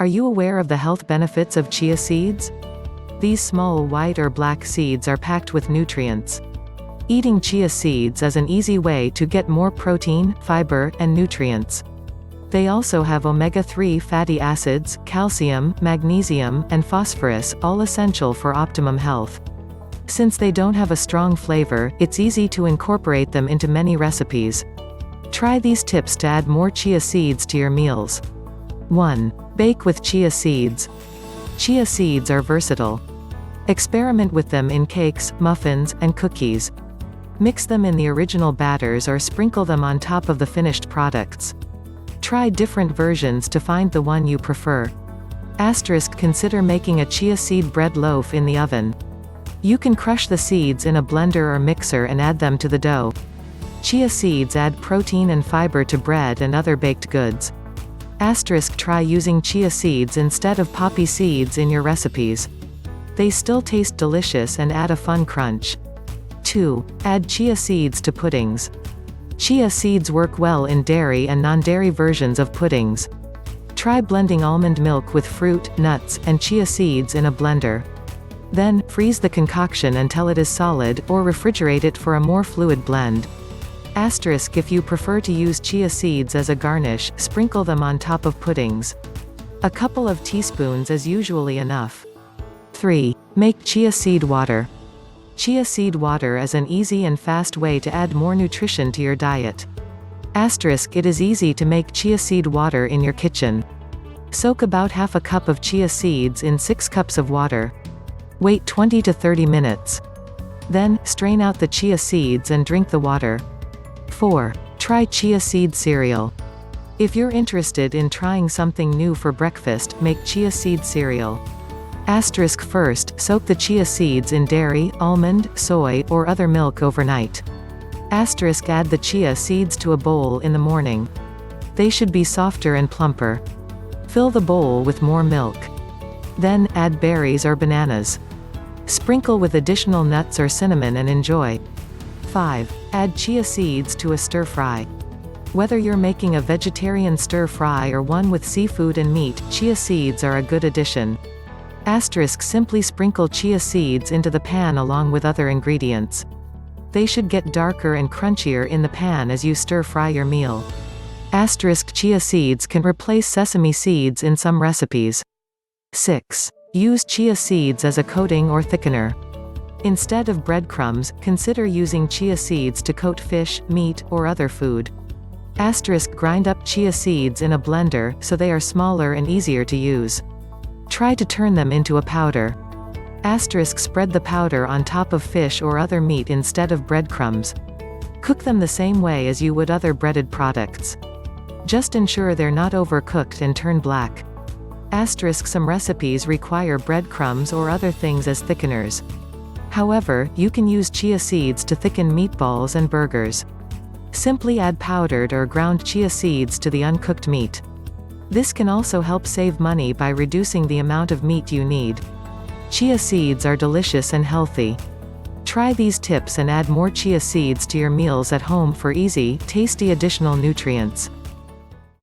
Are you aware of the health benefits of chia seeds? These small white or black seeds are packed with nutrients. Eating chia seeds is an easy way to get more protein, fiber, and nutrients. They also have omega-3 fatty acids, calcium, magnesium, and phosphorus, all essential for optimum health. Since they don't have a strong flavor, it's easy to incorporate them into many recipes. Try these tips to add more chia seeds to your meals. 1. Bake with chia seeds. Chia seeds are versatile. Experiment with them in cakes, muffins, and cookies. Mix them in the original batters or sprinkle them on top of the finished products. Try different versions to find the one you prefer. Consider making a chia seed bread loaf in the oven. You can crush the seeds in a blender or mixer and add them to the dough. Chia seeds add protein and fiber to bread and other baked goods. Try using chia seeds instead of poppy seeds in your recipes. They still taste delicious and add a fun crunch. 2. Add chia seeds to puddings. Chia seeds work well in dairy and non-dairy versions of puddings. Try blending almond milk with fruit, nuts, and chia seeds in a blender. Then, freeze the concoction until it is solid, or refrigerate it for a more fluid blend. If you prefer to use chia seeds as a garnish, sprinkle them on top of puddings. A couple of teaspoons is usually enough. 3. Make chia seed water. Chia seed water is an easy and fast way to add more nutrition to your diet. It is easy to make chia seed water in your kitchen. Soak about half a cup of chia seeds in 6 cups of water. Wait 20 to 30 minutes. Then, strain out the chia seeds and drink the water. 4. Try chia seed cereal. If you're interested in trying something new for breakfast, make chia seed cereal. First, soak the chia seeds in dairy, almond, soy, or other milk overnight. Add the chia seeds to a bowl in the morning. They should be softer and plumper. Fill the bowl with more milk. Then, add berries or bananas. Sprinkle with additional nuts or cinnamon and enjoy. 5. Add chia seeds to a stir-fry. Whether you're making a vegetarian stir-fry or one with seafood and meat, chia seeds are a good addition. Simply sprinkle chia seeds into the pan along with other ingredients. They should get darker and crunchier in the pan as you stir-fry your meal. Chia seeds can replace sesame seeds in some recipes. 6. Use chia seeds as a coating or thickener. Instead of breadcrumbs, consider using chia seeds to coat fish, meat, or other food. Grind up chia seeds in a blender, so they are smaller and easier to use. Try to turn them into a powder. Spread the powder on top of fish or other meat instead of breadcrumbs. Cook them the same way as you would other breaded products. Just ensure they're not overcooked and turn black. Some recipes require breadcrumbs or other things as thickeners. However, you can use chia seeds to thicken meatballs and burgers. Simply add powdered or ground chia seeds to the uncooked meat. This can also help save money by reducing the amount of meat you need. Chia seeds are delicious and healthy. Try these tips and add more chia seeds to your meals at home for easy, tasty additional nutrients.